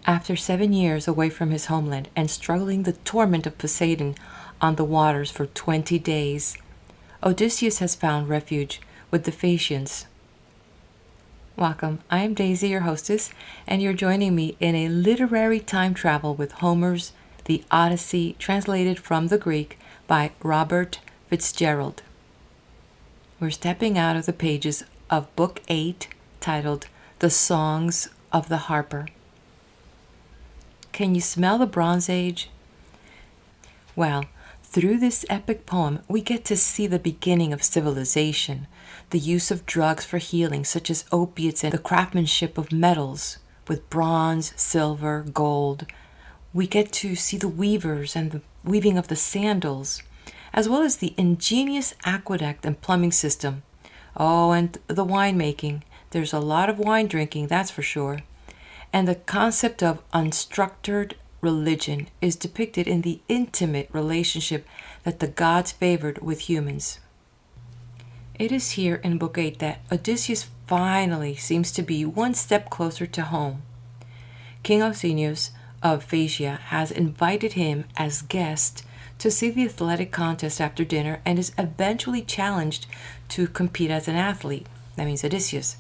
After 7 years away from his homeland and struggling the torment of Poseidon on the waters for 20 days, Odysseus has found refuge with the Phaeacians. Welcome, I am Daisy, your hostess, and you're joining me in a literary time travel with Homer's The Odyssey, translated from the Greek by Robert Fitzgerald. We're stepping out of the pages of Book 8, titled The Songs of the Harper. Can you smell the Bronze Age? Well, through this epic poem, we get to see the beginning of civilization, the use of drugs for healing, such as opiates, and the craftsmanship of metals with bronze, silver, gold. We get to see the weavers and the weaving of the sandals, as well as the ingenious aqueduct and plumbing system. Oh, and the winemaking. There's a lot of wine drinking, that's for sure. And the concept of unstructured religion is depicted in the intimate relationship that the gods favored with humans. It is here in Book 8 that Odysseus finally seems to be one step closer to home. King Odysseus of Phaeacia has invited him as guest to see the athletic contest after dinner and is eventually challenged to compete as an athlete. That means Odysseus.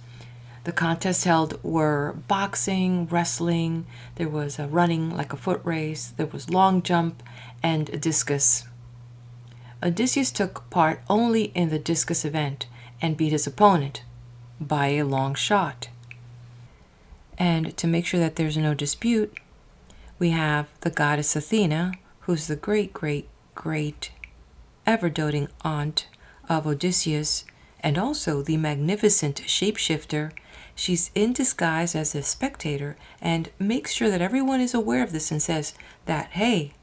The contests held were boxing, wrestling, there was a running like a foot race, there was long jump, and discus. Odysseus took part only in the discus event and beat his opponent by a long shot. And to make sure that there's no dispute, we have the goddess Athena, who's the great ever-doting aunt of Odysseus, and also the magnificent shapeshifter. She's in disguise as a spectator and makes sure that everyone is aware of this and says that, hey,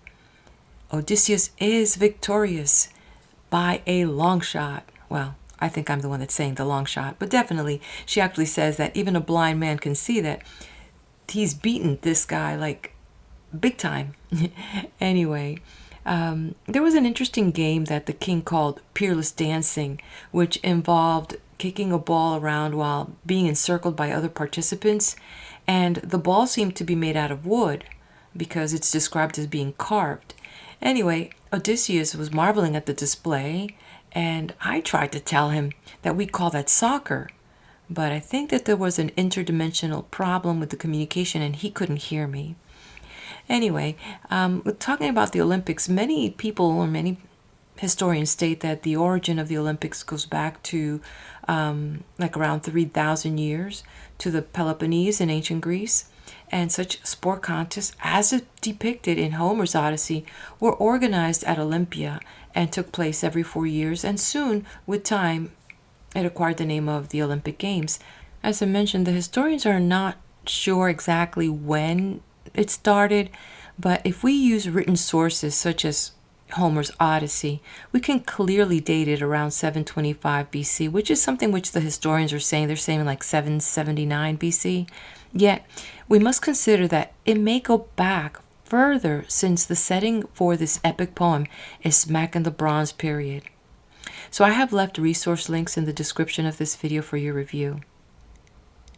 Odysseus is victorious by a long shot. Well, I think I'm the one that's saying the long shot, but definitely she actually says that even a blind man can see that he's beaten this guy like big time. Anyway, there was an interesting game that the king called Peerless Dancing, which involved kicking a ball around while being encircled by other participants, and the ball seemed to be made out of wood because it's described as being carved. Anyway, Odysseus was marveling at the display, and I tried to tell him that we call that soccer, but I think that there was an interdimensional problem with the communication and he couldn't hear me. Anyway, talking about the Olympics, many people or many historians state that the origin of the Olympics goes back to like around 3,000 years to the Peloponnese in ancient Greece. And such sport contests, as depicted in Homer's Odyssey, were organized at Olympia and took place every 4 years. And soon, with time, it acquired the name of the Olympic Games. As I mentioned, the historians are not sure exactly when it started, but if we use written sources such as Homer's Odyssey, we can clearly date it around 725 BC, which is something which the historians are saying. They're saying like 779 BC. Yet, we must consider that it may go back further since the setting for this epic poem is smack in the Bronze period. So I have left resource links in the description of this video for your review.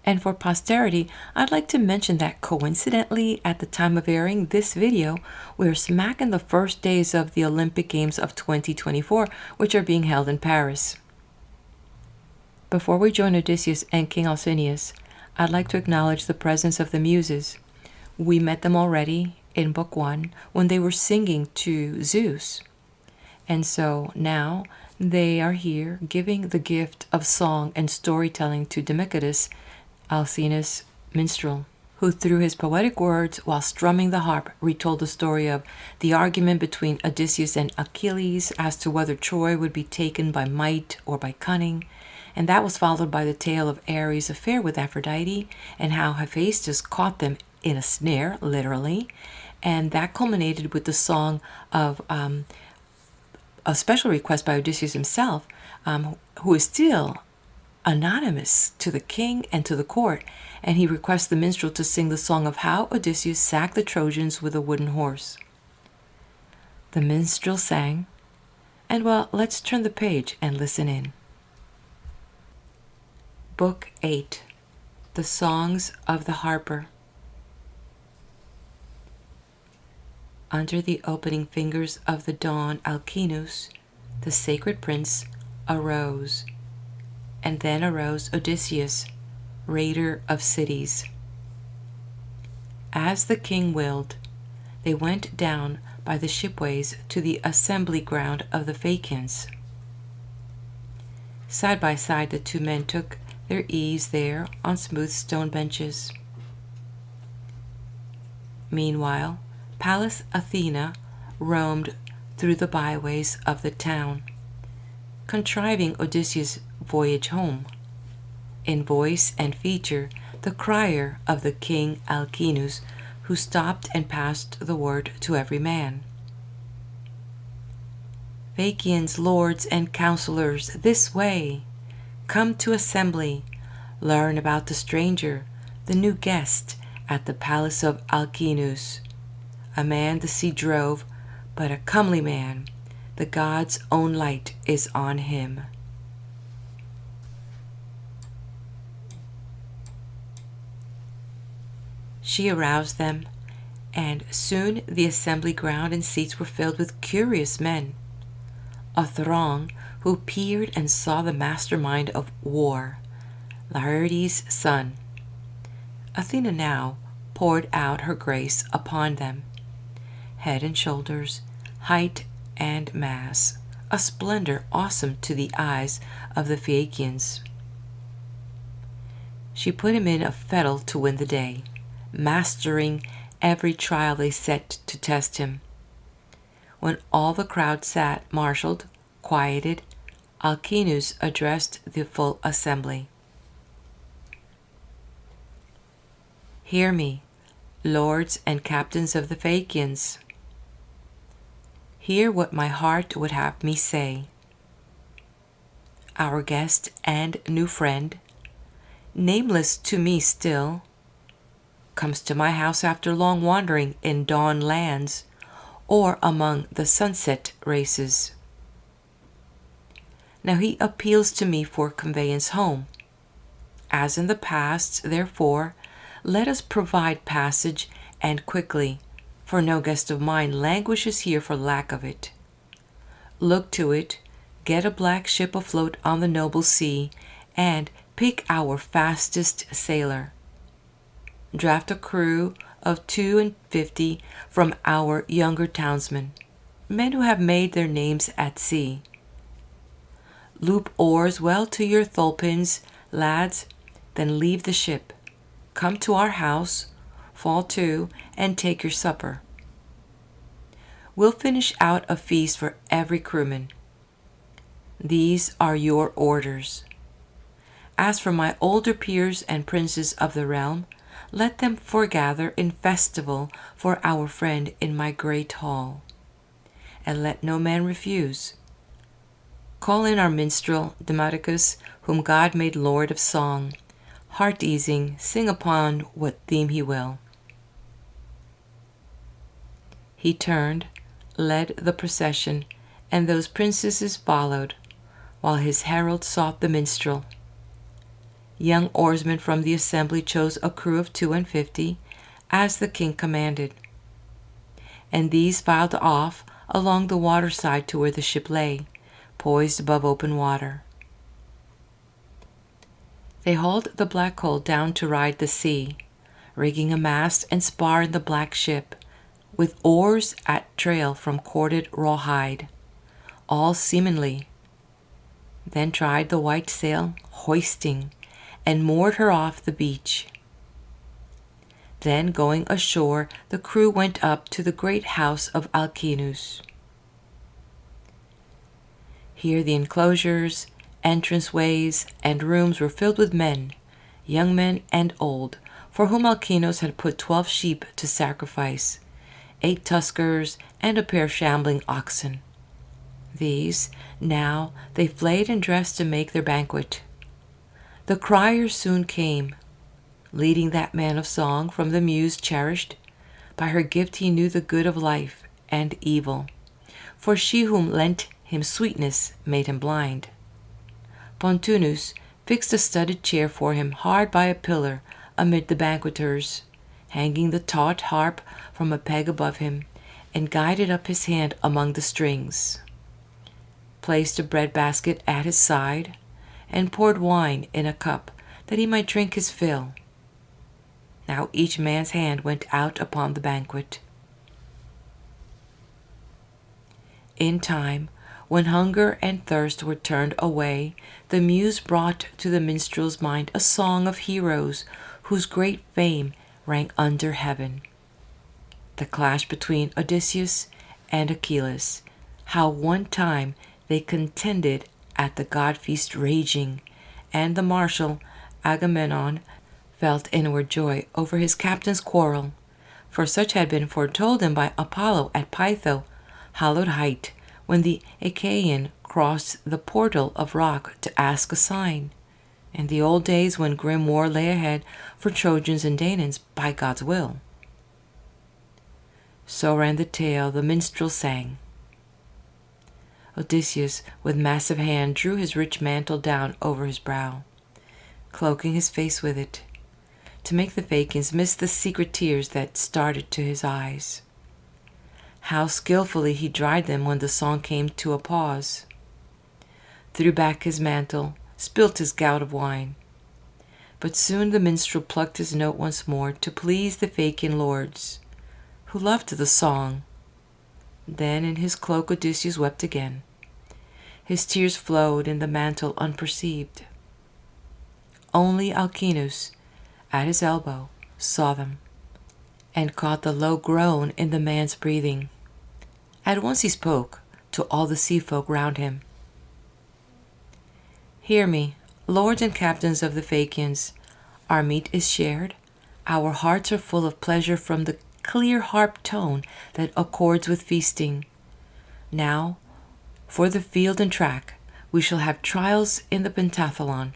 And for posterity, I'd like to mention that coincidentally, at the time of airing this video, we're smack in the first days of the Olympic Games of 2024, which are being held in Paris. Before we join Odysseus and King Alcinous, I'd like to acknowledge the presence of the Muses. We met them already in Book 1 when they were singing to Zeus. And so now they are here giving the gift of song and storytelling to Demodocus, Alcinous' minstrel, who through his poetic words while strumming the harp retold the story of the argument between Odysseus and Achilles as to whether Troy would be taken by might or by cunning, and that was followed by the tale of Ares' affair with Aphrodite and how Hephaestus caught them in a snare, literally, and that culminated with the song of a special request by Odysseus himself, who is still anonymous to the king and to the court, and he requests the minstrel to sing the song of how Odysseus sacked the Trojans with a wooden horse. The minstrel sang, and well, let's turn the page and listen in. Book 8, The Songs of the Harper. Under the opening fingers of the dawn, Alcinous, the sacred prince, arose, and then arose Odysseus, raider of cities. As the king willed, they went down by the shipways to the assembly ground of the Phaeacians. Side by side the two men took their ease there on smooth stone benches. Meanwhile, Pallas Athena roamed through the byways of the town, contriving Odysseus' voyage home. In voice and feature, the crier of the king Alcinous, who stopped and passed the word to every man. Phaeacians, lords, and counselors, this way! Come to assembly, learn about the stranger, the new guest at the palace of Alcinous. A man the sea drove, but a comely man, the gods' own light is on him. She aroused them, and soon the assembly ground and seats were filled with curious men, a throng who peered and saw the mastermind of war, Laertes' son. Athena now poured out her grace upon them, head and shoulders, height and mass, a splendor awesome to the eyes of the Phaeacians. She put him in a fettle to win the day, mastering every trial they set to test him. When all the crowd sat marshaled, quieted, Alcinous addressed the full assembly. Hear me, lords and captains of the Phaeacians. Hear what my heart would have me say. Our guest and new friend, nameless to me still, comes to my house after long wandering in dawn lands or among the sunset races. Now he appeals to me for conveyance home. As in the past, therefore, let us provide passage and quickly, for no guest of mine languishes here for lack of it. Look to it, get a black ship afloat on the noble sea, and pick our fastest sailor. Draft a crew of 52 from our younger townsmen, men who have made their names at sea. Loop oars well to your thole-pins, lads, then leave the ship. Come to our house, fall to, and take your supper. We'll finish out a feast for every crewman. These are your orders. As for my older peers and princes of the realm, let them foregather in festival for our friend in my great hall. And let no man refuse. Call in our minstrel, Demodocus, whom God made Lord of Song. Heart-easing, sing upon what theme he will. He turned, led the procession, and those princesses followed, while his herald sought the minstrel. Young oarsmen from the assembly chose a crew of 52, as the king commanded. And these filed off along the waterside to where the ship lay, poised above open water. They hauled the black hull down to ride the sea, rigging a mast and spar in the black ship, with oars at trail from corded rawhide, all seamanly. Then tried the white sail, hoisting, and moored her off the beach. Then, going ashore, the crew went up to the great house of Alcinous. Here the enclosures, entrance-ways, and rooms were filled with men, young men and old, for whom Alcinous had put 12 sheep to sacrifice, 8 tuskers, and a pair of shambling oxen. These, now, they flayed and dressed to make their banquet. The crier soon came, leading that man of song from the muse cherished. By her gift he knew the good of life and evil, for she whom lent him sweetness made him blind. Pontonous fixed a studded chair for him hard by a pillar amid the banqueters, hanging the taut harp from a peg above him, and guided up his hand among the strings, placed a bread basket at his side, and poured wine in a cup that he might drink his fill. Now each man's hand went out upon the banquet. In time, when hunger and thirst were turned away, the muse brought to the minstrel's mind a song of heroes whose great fame rang under heaven. The clash between Odysseus and Achilles, how one time they contended at the god-feast raging, and the martial Agamemnon felt inward joy over his captain's quarrel, for such had been foretold him by Apollo at Pytho, hallowed height, when the Achaean crossed the portal of rock to ask a sign, in the old days when grim war lay ahead for Trojans and Danaans by God's will. So ran the tale the minstrel sang. Odysseus with massive hand drew his rich mantle down over his brow, cloaking his face with it, to make the Phaeacians miss the secret tears that started to his eyes. How skillfully he dried them when the song came to a pause, threw back his mantle, spilt his gout of wine. But soon the minstrel plucked his note once more to please the Phaeacian lords, who loved the song. Then in his cloak Odysseus wept again. His tears flowed in the mantle unperceived. Only Alcinous, at his elbow, saw them, and caught the low groan in the man's breathing. At once he spoke to all the sea folk round him. Hear me, lords and captains of the Phaeacians, our meat is shared, our hearts are full of pleasure from the clear harp tone that accords with feasting. Now, for the field and track, we shall have trials in the pentathlon.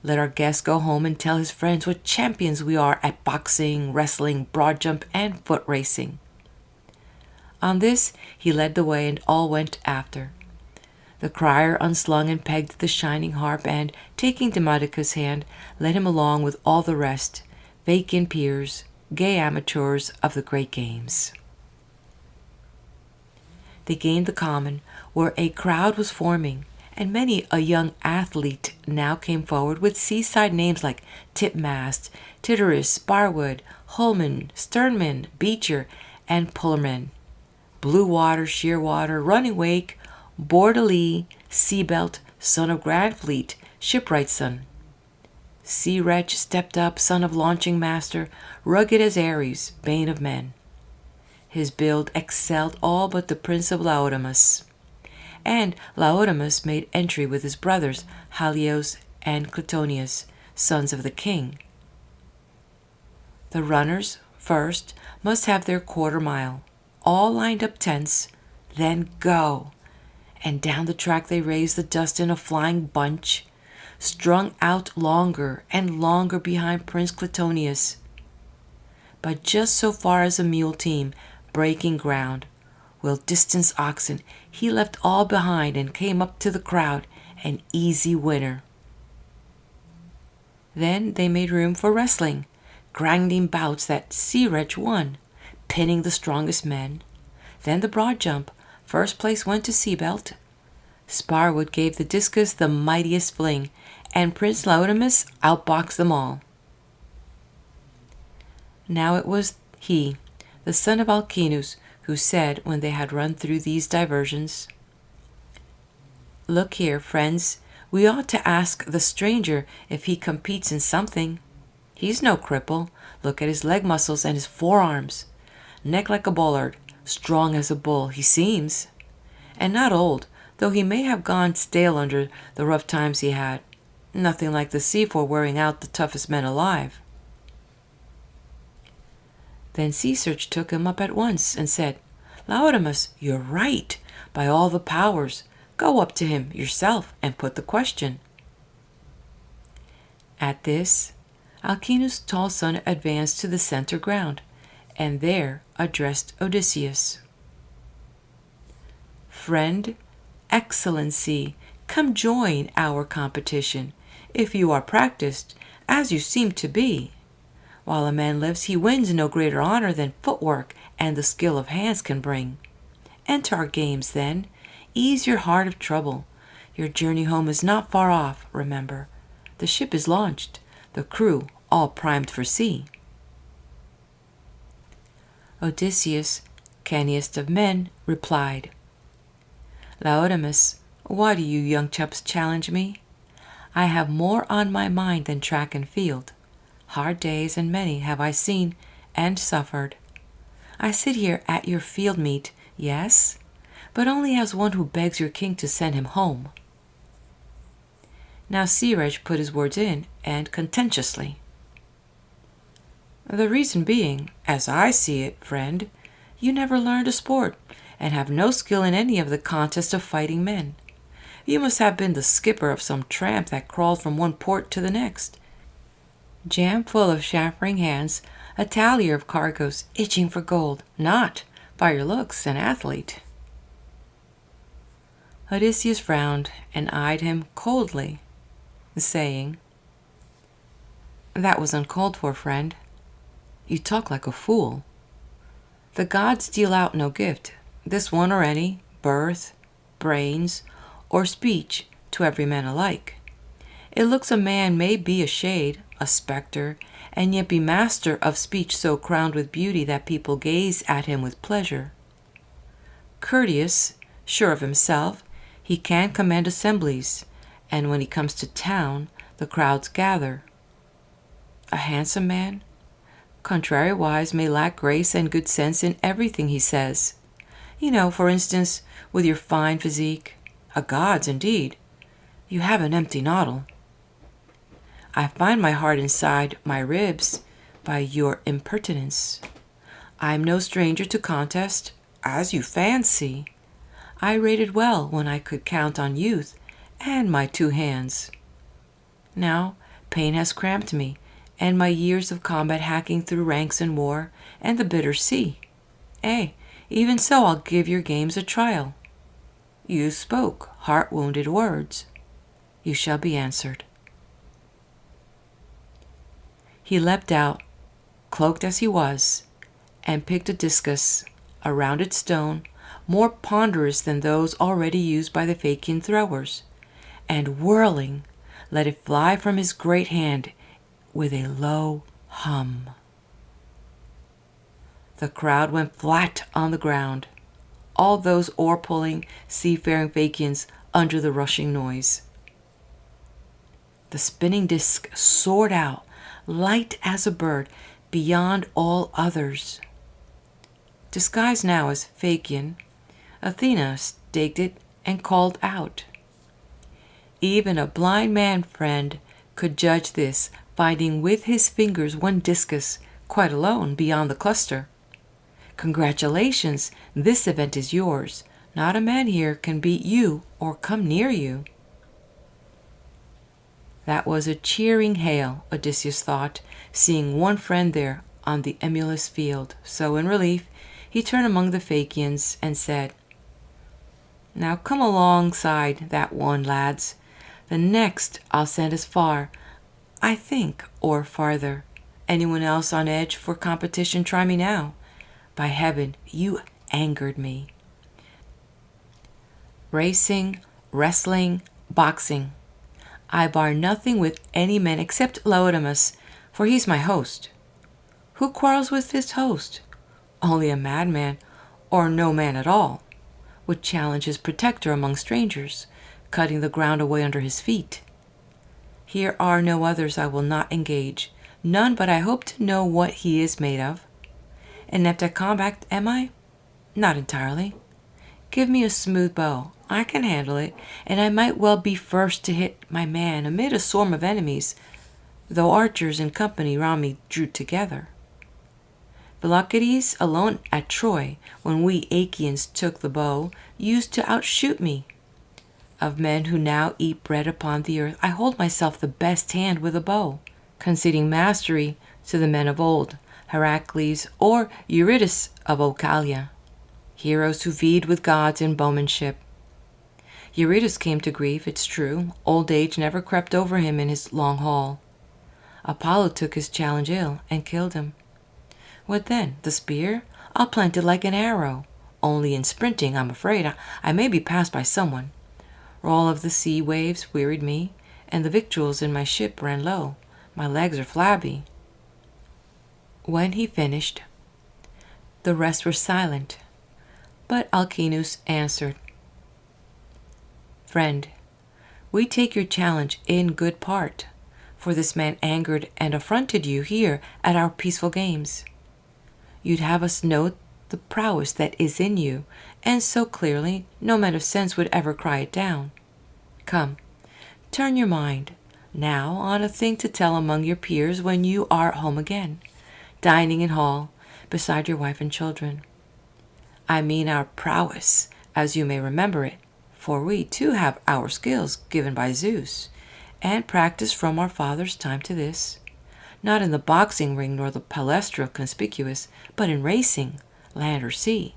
Let our guest go home and tell his friends what champions we are at boxing, wrestling, broad jump, and foot racing. On this he led the way, and all went after. The crier unslung and pegged the shining harp, and, taking Demodocus' hand, led him along with all the rest, Phaeacian peers, gay amateurs of the great games. They gained the common, where a crowd was forming, and many a young athlete now came forward with seaside names like Tipmast, Tityrus, Barwood, Holman, Sternman, Beecher, and Pullerman. Blue Water, Sheerwater, Running Wake, Bordelee, Seabelt, son of Grandfleet, Shipwright's son. Sea Wretch stepped up, son of Launching Master, rugged as Ares, bane of men. His build excelled all but the prince of Laodamas. And Laodamas made entry with his brothers, Halios and Clytonius, sons of the king. The runners, first, must have their quarter mile, all lined up tense, then go. And down the track they raised the dust in a flying bunch, strung out longer and longer behind Prince Clytonius. But just so far as a mule team, breaking ground, will distance oxen, he left all behind and came up to the crowd, an easy winner. Then they made room for wrestling, grinding bouts that Sea Wretch won, pinning the strongest men. Then the broad jump, first place went to Seabelt. Sparwood gave the discus the mightiest fling, and Prince Laodamas outboxed them all. Now it was he, the son of Alcinous, who said when they had run through these diversions, Look here, friends, we ought to ask the stranger if he competes in something. He's no cripple. Look at his leg muscles and his forearms. Neck like a bollard, strong as a bull, he seems. And not old, though he may have gone stale under the rough times he had. Nothing like the sea for wearing out the toughest men alive. Then Sea Search took him up at once and said, Laodamas, you're right, by all the powers. Go up to him yourself and put the question. At this, Alcinous' tall son advanced to the center ground, and there addressed Odysseus. Friend, Excellency, come join our competition, if you are practiced, as you seem to be. While a man lives, he wins no greater honor than footwork and the skill of hands can bring. Enter our games, then. Ease your heart of trouble. Your journey home is not far off, remember. The ship is launched, the crew all primed for sea. Odysseus, canniest of men, replied, Laodamas, why do you young chaps challenge me? I have more on my mind than track and field. Hard days and many have I seen and suffered. I sit here at your field meet, yes, but only as one who begs your king to send him home. Now Siraj put his words in, and contentiously. The reason being, as I see it, friend, you never learned a sport, and have no skill in any of the contests of fighting men. You must have been the skipper of some tramp that crawled from one port to the next, jam full of chaffering hands, a tallier of cargoes, itching for gold, not, by your looks, an athlete. Odysseus frowned and eyed him coldly, saying, That was uncalled for, friend. You talk like a fool. The gods deal out no gift, this one or any, birth, brains, or speech, to every man alike. It looks a man may be a shade, a spectre, and yet be master of speech so crowned with beauty that people gaze at him with pleasure. Courteous, sure of himself, he can command assemblies, and when he comes to town, the crowds gather. A handsome man, contrariwise, may lack grace and good sense in everything he says. You know, for instance, with your fine physique, a god's indeed, you have an empty noddle. I find my heart inside my ribs by your impertinence. I am no stranger to contest, as you fancy. I rated well when I could count on youth and my 2 hands. Now pain has cramped me, and my years of combat hacking through ranks and war, and the bitter sea. Even so I'll give your games a trial. You spoke heart-wounded words. You shall be answered. He leapt out, cloaked as he was, and picked a discus, a rounded stone, more ponderous than those already used by the Phaeacian throwers, and whirling, let it fly from his great hand with a low hum. The crowd went flat on the ground, all those oar-pulling, seafaring Phaeacians under the rushing noise. The spinning disc soared out, light as a bird, beyond all others. Disguised now as Phaeacian, Athena staked it and called out. Even a blind man, friend, could judge this, finding with his fingers one discus, quite alone, beyond the cluster. Congratulations, this event is yours. Not a man here can beat you or come near you. That was a cheering hail, Odysseus thought, seeing one friend there on the emulous field. So in relief, he turned among the Phaeacians and said, Now come alongside that one, lads. The next I'll send as far, I think, or farther. Anyone else on edge for competition, try me now. By heaven, you angered me. Racing, wrestling, boxing. I bar nothing with any man except Laodamas, for he's my host. Who quarrels with his host? Only a madman, or no man at all, would challenge his protector among strangers, cutting the ground away under his feet. Here are no others I will not engage, none but I hope to know what he is made of. Inept at combat, am I? Not entirely. Give me a smooth bow. I can handle it, and I might well be first to hit my man amid a swarm of enemies, though archers in company round me drew together. Philoctetes alone at Troy, when we Achaeans took the bow, used to outshoot me. Of men who now eat bread upon the earth, I hold myself the best hand with a bow, conceding mastery to the men of old, Heracles or Eurytus of Ocalia, heroes who vied with gods in bowmanship. Eurytus came to grief, it's true. Old age never crept over him in his long haul. Apollo took his challenge ill and killed him. What then? The spear? I'll plant it like an arrow. Only in sprinting, I'm afraid, I may be passed by someone. Roll of the sea waves wearied me, and the victuals in my ship ran low. My legs are flabby. When he finished, the rest were silent, but Alcinous answered, Friend, we take your challenge in good part, for this man angered and affronted you here at our peaceful games. You'd have us note the prowess that is in you, and so clearly no man of sense would ever cry it down. Come, turn your mind now on a thing to tell among your peers when you are at home again, dining in hall, beside your wife and children. I mean our prowess, as you may remember it, for we too have our skills given by Zeus, and practiced from our father's time to this, not in the boxing ring nor the palestra conspicuous, but in racing, land or sea.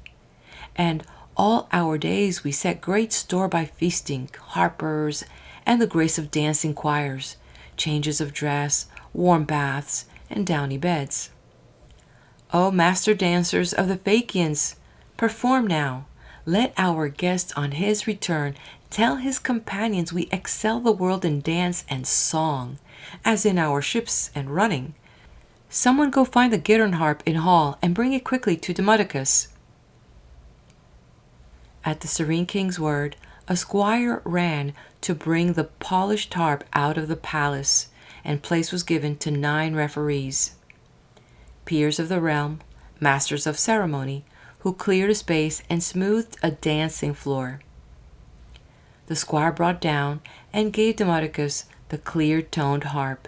And all our days we set great store by feasting, harpers, and the grace of dancing choirs, changes of dress, warm baths, and downy beds. O master dancers of the Phaeacians, perform now. Let our guest on his return tell his companions we excel the world in dance and song, as in our ships and running. Someone go find the Gittern harp in hall and bring it quickly to Demodocus. At the serene king's word, a squire ran to bring the polished harp out of the palace, and place was given to 9 referees, peers of the realm, masters of ceremony, who cleared a space and smoothed a dancing floor. The squire brought down and gave Demodocus the clear-toned harp,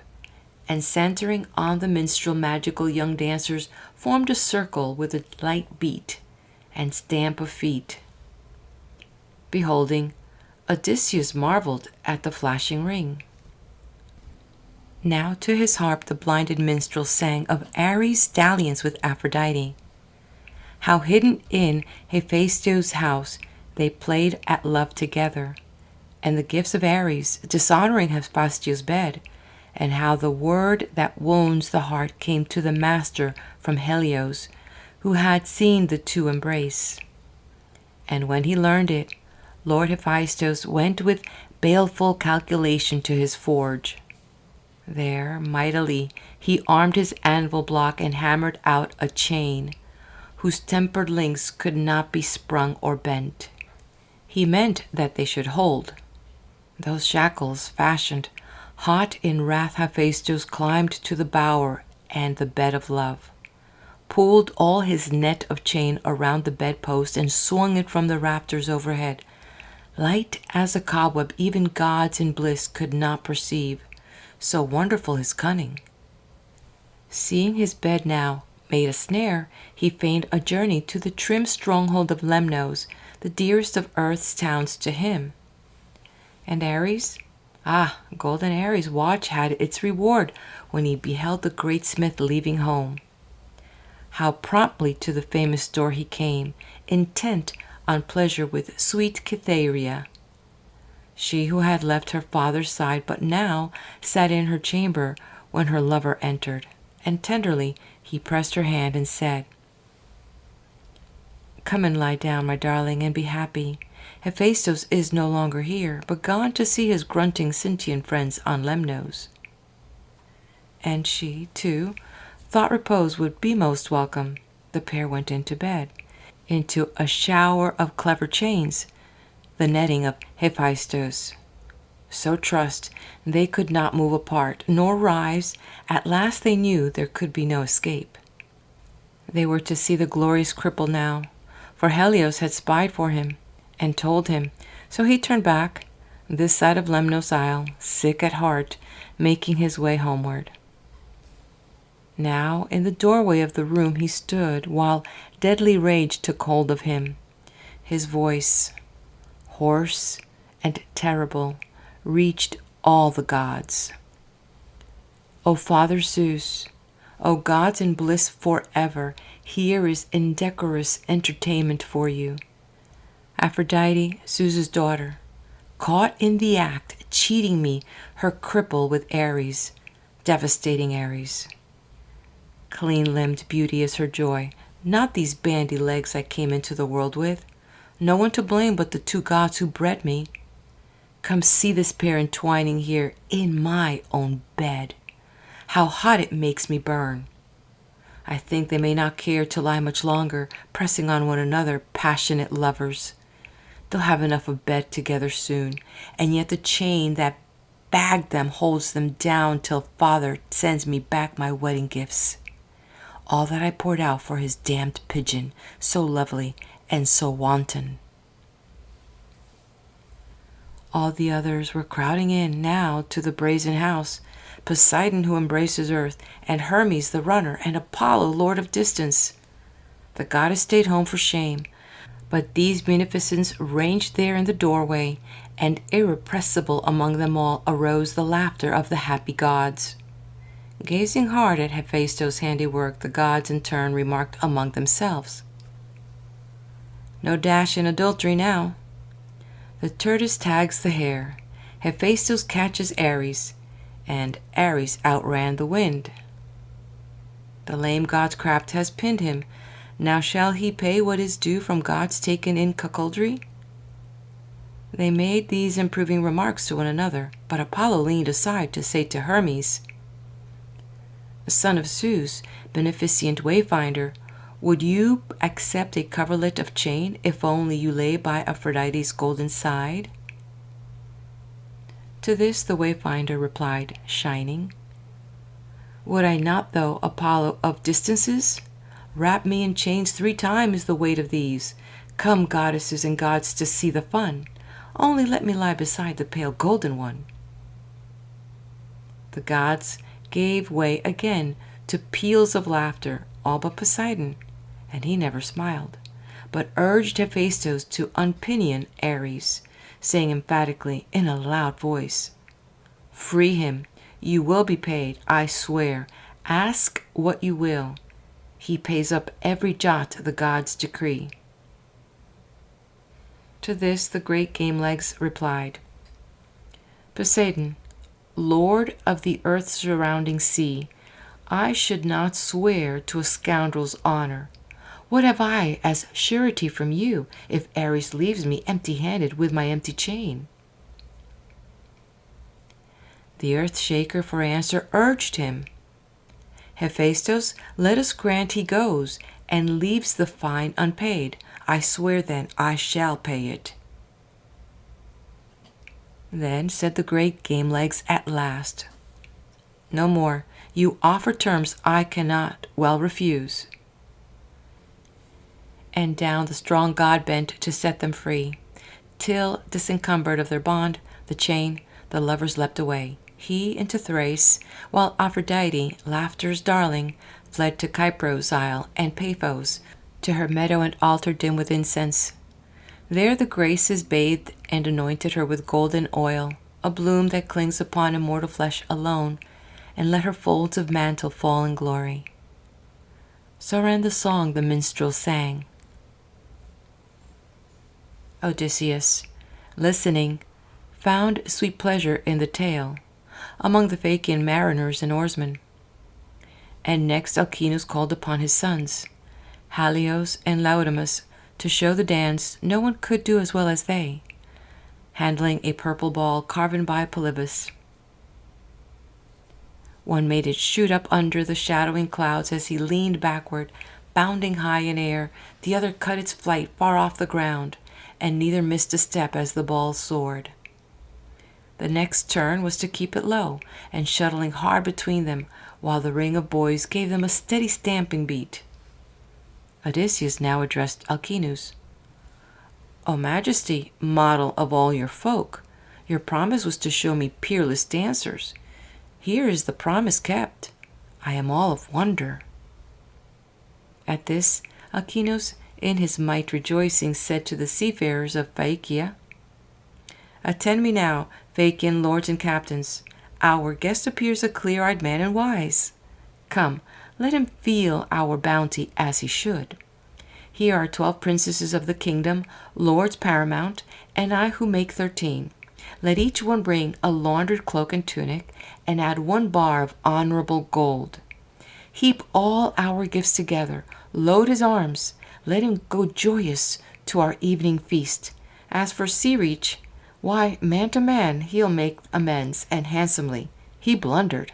and centering on the minstrel magical young dancers formed a circle with a light beat and stamp of feet. Beholding, Odysseus marveled at the flashing ring. Now to his harp the blinded minstrel sang of Ares' dalliance with Aphrodite, how hidden in Hephaestus' house they played at love together, and the gifts of Ares dishonoring Hephaestus' bed, and how the word that wounds the heart came to the master from Helios, who had seen the two embrace. And when he learned it, Lord Hephaestus went with baleful calculation to his forge. There, mightily, he armed his anvil block and hammered out a chain, whose tempered links could not be sprung or bent. He meant that they should hold. Those shackles fashioned, hot in wrath Hephaestus climbed to the bower and the bed of love, pulled all his net of chain around the bedpost and swung it from the rafters overhead, light as a cobweb even gods in bliss could not perceive, so wonderful his cunning. Seeing his bed now made a snare, he feigned a journey to the trim stronghold of Lemnos, the dearest of earth's towns to him. And Ares? Golden Ares' watch had its reward when he beheld the great smith leaving home. How promptly to the famous door he came, intent on pleasure with sweet Cytherea, she who had left her father's side but now sat in her chamber when her lover entered, and tenderly he pressed her hand and said, Come and lie down, my darling, and be happy. Hephaestus is no longer here, but gone to see his grunting Sintian friends on Lemnos. And she, too, thought repose would be most welcome. The pair went into bed, into a shower of clever chains, the netting of Hephaestus. So trussed, they could not move apart, nor rise. At last they knew there could be no escape. They were to see the glorious cripple now, for Helios had spied for him, and told him, so he turned back, this side of Lemnos Isle, sick at heart, making his way homeward. Now in the doorway of the room he stood, while deadly rage took hold of him. His voice, hoarse and terrible, reached all the gods. O Father Zeus, O gods in bliss forever, here is indecorous entertainment for you. Aphrodite, Zeus's daughter, caught in the act, cheating me, her cripple with Ares, devastating Ares. Clean-limbed beauty is her joy, not these bandy legs I came into the world with. No one to blame but the two gods who bred me. Come see this pair entwining here in my own bed. How hot it makes me burn. I think they may not care to lie much longer, pressing on one another, passionate lovers. They'll have enough of bed together soon, and yet the chain that bagged them holds them down till father sends me back my wedding gifts. All that I poured out for his damned pigeon, so lovely and so wanton. All the others were crowding in now to the brazen house, Poseidon who embraces earth, and Hermes the runner, and Apollo, lord of distance. The goddess stayed home for shame, but these munificents ranged there in the doorway, and irrepressible among them all arose the laughter of the happy gods. Gazing hard at Hephaestos' handiwork, the gods in turn remarked among themselves, "No dash in adultery now. The tortoise tags the hare, Hephaestos catches Ares, and Ares outran the wind. The lame god's craft has pinned him. Now shall he pay what is due from gods taken in cuckoldry?" They made these improving remarks to one another, but Apollo leaned aside to say to Hermes, "Son of Zeus, beneficent wayfinder, would you accept a coverlet of chain if only you lay by Aphrodite's golden side?" To this the wayfinder replied, shining, "Would I not, though, Apollo of distances? Wrap me in chains 3 times the weight of these. Come, goddesses and gods, to see the fun. Only let me lie beside the pale golden one." The gods gave way again to peals of laughter, all but Poseidon, and he never smiled, but urged Hephaestus to unpinion Ares, saying emphatically in a loud voice, "Free him. You will be paid, I swear. Ask what you will. He pays up every jot the gods decree." To this the great game-legs replied, "Poseidon, lord of the earth's surrounding sea, I should not swear to a scoundrel's honor. What have I as surety from you if Ares leaves me empty-handed with my empty chain?" The earth-shaker for answer urged him, "Hephaestus, let us grant he goes, and leaves the fine unpaid. I swear then I shall pay it." Then said the great game-legs at last, "No more. You offer terms I cannot well refuse." And down the strong god bent to set them free, till, disencumbered of their bond, the chain, the lovers leapt away, he into Thrace, while Aphrodite, laughter's darling, fled to Cypro's isle, and Paphos, to her meadow and altar dim with incense. There the Graces bathed and anointed her with golden oil, a bloom that clings upon immortal flesh alone, and let her folds of mantle fall in glory. So ran the song the minstrel sang. Odysseus, listening, found sweet pleasure in the tale, among the Phaeacian mariners and oarsmen. And next Alcinous called upon his sons, Halios and Laodamas, to show the dance no one could do as well as they, handling a purple ball carven by Polybus. One made it shoot up under the shadowing clouds as he leaned backward, bounding high in air. The other cut its flight far off the ground, and neither missed a step as the ball soared. The next turn was to keep it low, and shuttling hard between them, while the ring of boys gave them a steady stamping beat. Odysseus now addressed Alcinous. "O Majesty, model of all your folk, your promise was to show me peerless dancers. Here is the promise kept. I am all of wonder." At this, Alcinous, in his might rejoicing, said to the seafarers of Phaeacia, "Attend me now, Phaeacian lords and captains. Our guest appears a clear-eyed man and wise. Come, let him feel our bounty as he should. Here are 12 princesses of the kingdom, lords paramount, and I who make 13. Let each one bring a laundered cloak and tunic, and add 1 bar of honorable gold. Heap all our gifts together, load his arms, let him go joyous to our evening feast. As for Sea Reach, why, man to man, he'll make amends, and handsomely. He blundered.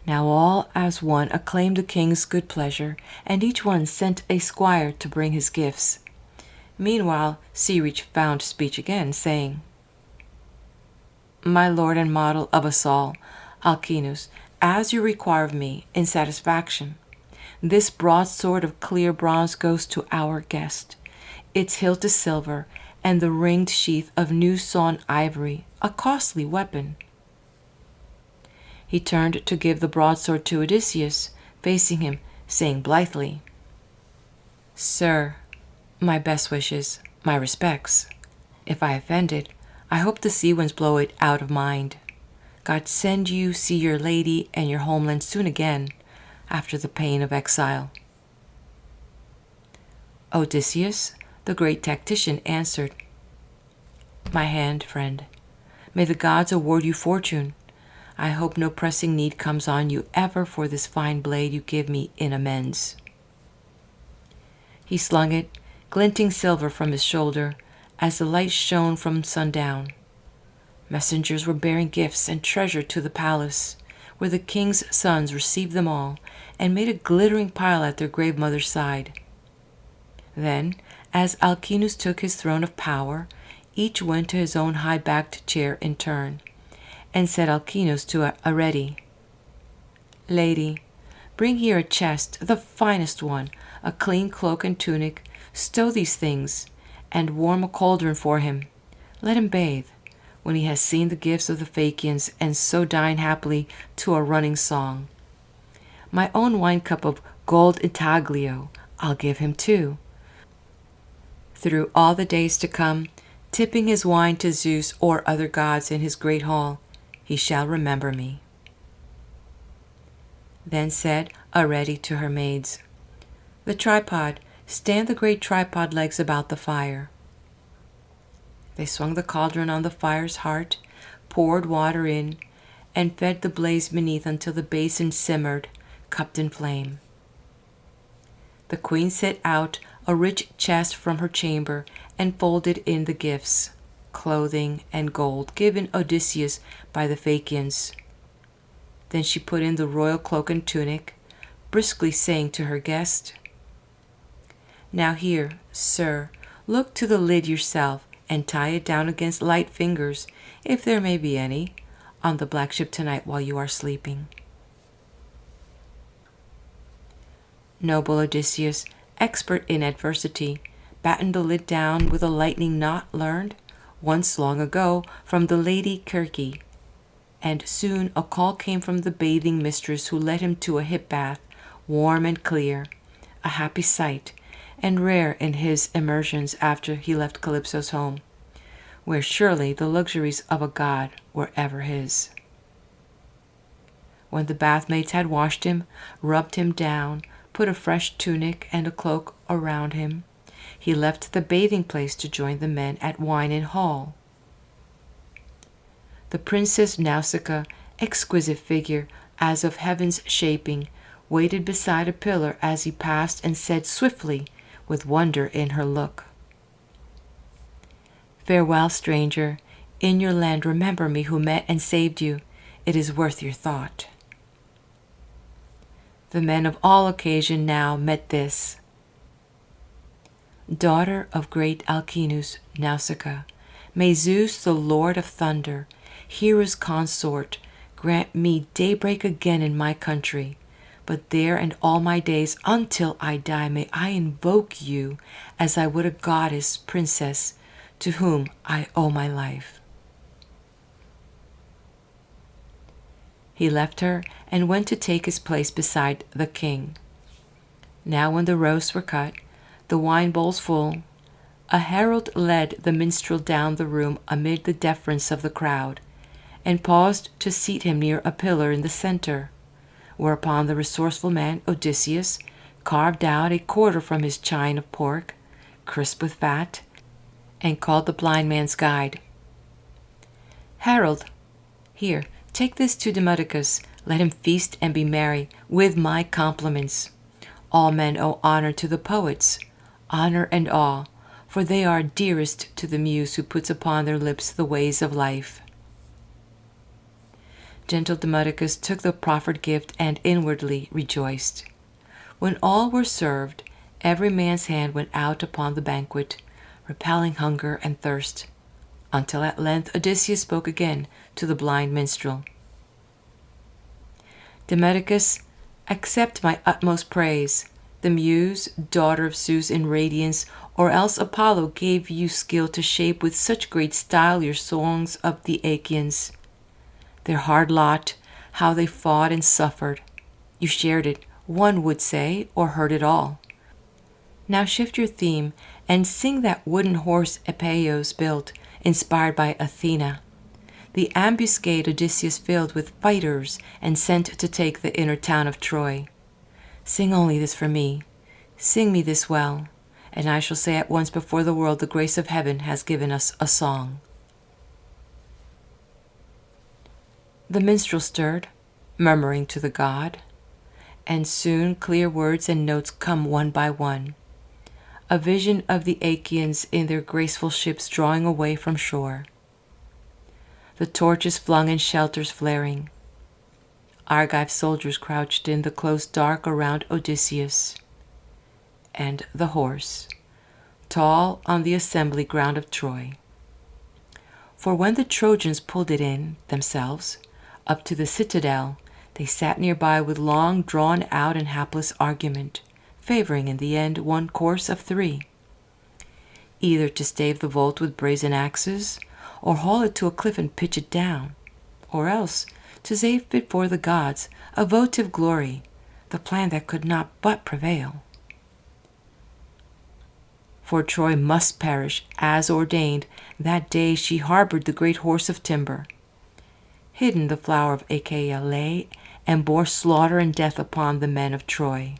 Now all as one acclaimed the king's good pleasure, and each one sent a squire to bring his gifts. Meanwhile Sea Reach found speech again, saying, My lord and model of us all, Alcinous, as you require of me, in satisfaction, this broadsword of clear bronze goes to our guest. Its hilt is silver, and the ringed sheath of new sawn ivory, a costly weapon. He turned to give the broadsword to Odysseus, facing him, saying blithely, Sir, my best wishes, my respects. If I offended, I hope the sea winds blow it out of mind. God send you see your lady and your homeland soon again, after the pain of exile. Odysseus, the great tactician, answered, My hand, friend. May the gods award you fortune. I hope no pressing need comes on you ever for this fine blade you give me in amends. He slung it, glinting silver from his shoulder, as the light shone from sundown. Messengers were bearing gifts and treasure to the palace, where the king's sons received them all, and made a glittering pile at their grave mother's side. Then, as Alcinous took his throne of power, each went to his own high-backed chair in turn, and said Alcinous to Arete, Lady, bring here a chest, the finest one, a clean cloak and tunic, stow these things, and warm a cauldron for him. Let him bathe, when he has seen the gifts of the Phaeacians, and so dine happily to a running song. My own wine cup of gold intaglio I'll give him too. Through all the days to come, tipping his wine to Zeus or other gods in his great hall, he shall remember me. Then said Arete to her maids, The tripod, stand the great tripod legs about the fire. They swung the cauldron on the fire's heart, poured water in, and fed the blaze beneath until the basin simmered, cupped in flame. The queen set out a rich chest from her chamber and folded in the gifts, clothing and gold given Odysseus by the Phaeacians. Then she put in the royal cloak and tunic, briskly saying to her guest, Now here, sir, look to the lid yourself, and tie it down against light fingers, if there may be any, on the black ship tonight while you are sleeping. Noble Odysseus, expert in adversity, battened the lid down with a lightning knot learned, once long ago, from the Lady Circe, and soon a call came from the bathing mistress, who led him to a hip bath, warm and clear, a happy sight, and rare in his immersions after he left Calypso's home, where surely the luxuries of a god were ever his. When the bathmaids had washed him, rubbed him down, put a fresh tunic and a cloak around him, he left the bathing place to join the men at wine in hall. The Princess Nausicaa, exquisite figure, as of heaven's shaping, waited beside a pillar as he passed, and said swiftly, with wonder in her look, Farewell, stranger. In your land remember me who met and saved you. It is worth your thought. The men of all occasion now met this. Daughter of great Alcinous, Nausicaa, may Zeus, the Lord of thunder, Hera's consort, grant me daybreak again in my country. But there and all my days until I die may I invoke you as I would a goddess princess to whom I owe my life. He left her and went to take his place beside the king. Now when the roasts were cut, the wine bowls full, a herald led the minstrel down the room amid the deference of the crowd, and paused to seat him near a pillar in the center, whereupon the resourceful man Odysseus carved out a quarter from his chine of pork, crisp with fat, and called the blind man's guide. Herald, here, take this to Demodocus, let him feast and be merry, with my compliments. All men owe honor to the poets, honor and awe, for they are dearest to the muse who puts upon their lips the ways of life. Gentle Demodocus took the proffered gift and inwardly rejoiced. When all were served, every man's hand went out upon the banquet, repelling hunger and thirst, until at length Odysseus spoke again to the blind minstrel. Demodocus, accept my utmost praise. The Muse, daughter of Zeus in radiance, or else Apollo gave you skill to shape with such great style your songs of the Achaeans. Their hard lot, how they fought and suffered. You shared it, one would say, or heard it all. Now shift your theme and sing that wooden horse Epeios built, inspired by Athena. The ambuscade Odysseus filled with fighters and sent to take the inner town of Troy. Sing only this for me. Sing me this well, and I shall say at once before the world the grace of heaven has given us a song. The minstrel stirred, murmuring to the god, and soon clear words and notes come one by one. A vision of the Achaeans in their graceful ships drawing away from shore. The torches flung and shelters flaring. Argive soldiers crouched in the close dark around Odysseus. And the horse, tall on the assembly ground of Troy. For when the Trojans pulled it in, themselves, up to the citadel, they sat nearby with long drawn out and hapless argument, favoring in the end one course of three. Either to stave the vault with brazen axes, or haul it to a cliff and pitch it down, or else to save before the gods a votive glory, the plan that could not but prevail. For Troy must perish, as ordained, that day she harbored the great horse of timber. Hidden the flower of Achaea lay, and bore slaughter and death upon the men of Troy.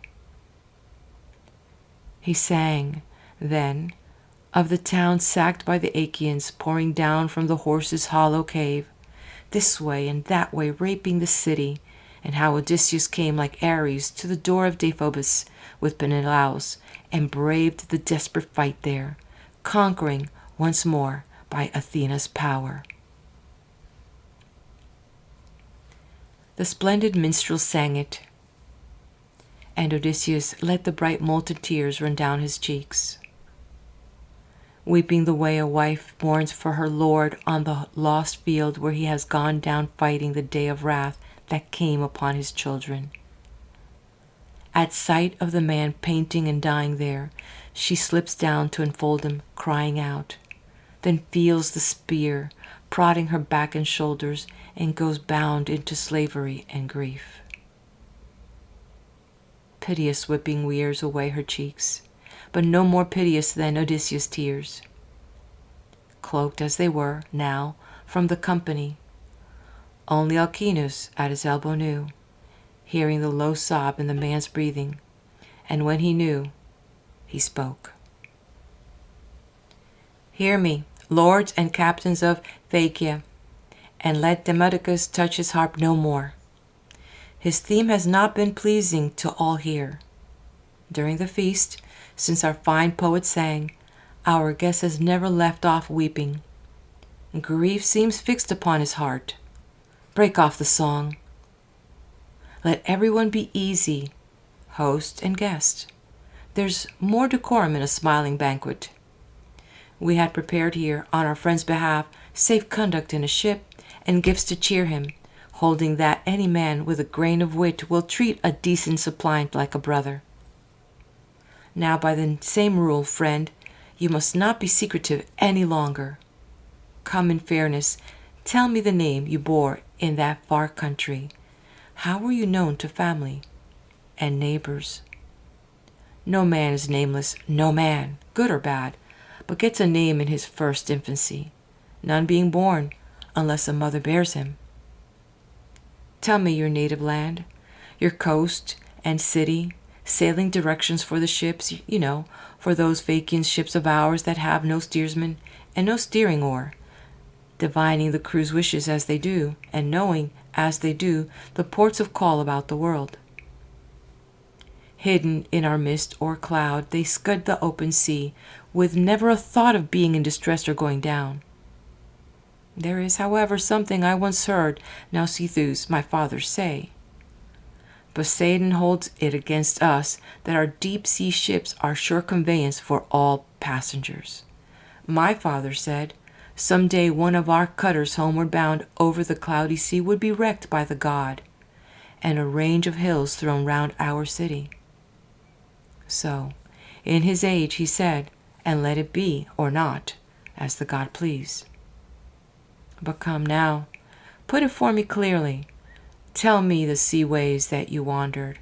He sang, then, of the town sacked by the Achaeans, pouring down from the horse's hollow cave, this way and that way raping the city, and how Odysseus came like Ares to the door of Deiphobus with Menelaus, and braved the desperate fight there, conquering once more by Athena's power. The splendid minstrel sang it, and Odysseus let the bright molten tears run down his cheeks. Weeping the way a wife mourns for her lord on the lost field where he has gone down fighting the day of wrath that came upon his children. At sight of the man painting and dying there, she slips down to enfold him, crying out, then feels the spear prodding her back and shoulders, and goes bound into slavery and grief. Piteous whipping wears away her cheeks, but no more piteous than Odysseus' tears. Cloaked as they were, now, from the company, only Alcinous at his elbow knew, hearing the low sob in the man's breathing, and when he knew, he spoke. Hear me, lords and captains of Phaeacia, and let Demodocus touch his harp no more. His theme has not been pleasing to all here. During the feast, since our fine poet sang, our guest has never left off weeping. Grief seems fixed upon his heart. Break off the song. Let everyone be easy, host and guest. There's more decorum in a smiling banquet. We had prepared here, on our friend's behalf, safe conduct in a ship, and gifts to cheer him, holding that any man with a grain of wit will treat a decent suppliant like a brother. Now, by the same rule, friend, you must not be secretive any longer. Come in fairness, tell me the name you bore in that far country. How were you known to family and neighbors? No man is nameless, no man, good or bad, but gets a name in his first infancy, none being born unless a mother bears him. Tell me your native land, your coast and city, sailing directions for the ships, for those Phaeacian ships of ours that have no steersman, and no steering oar, divining the crew's wishes as they do, and knowing, as they do, the ports of call about the world. Hidden in our mist or cloud, they scud the open sea, with never a thought of being in distress or going down. There is, however, something I once heard Nausithous, my father, say. Poseidon holds it against us that our deep-sea ships are sure conveyance for all passengers. My father said, some day one of our cutters homeward bound over the cloudy sea would be wrecked by the god, and a range of hills thrown round our city. So, in his age, he said, and let it be, or not, as the god please. But come now, put it for me clearly. Tell me the sea ways that you wandered,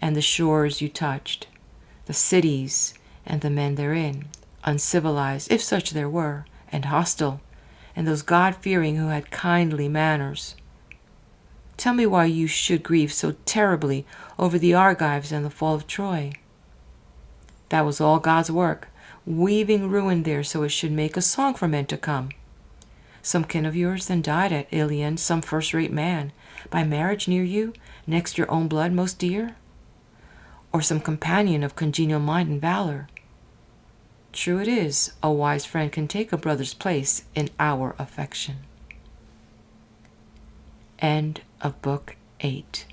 and the shores you touched, the cities and the men therein, uncivilized, if such there were, and hostile, and those God-fearing who had kindly manners. Tell me why you should grieve so terribly over the Argives and the fall of Troy. That was all God's work, weaving ruin there so it should make a song for men to come. Some kin of yours then died at Ilion, some first-rate man, by marriage near you, next your own blood most dear? Or some companion of congenial mind and valor? True it is, a wise friend can take a brother's place in our affection. End of Book 8.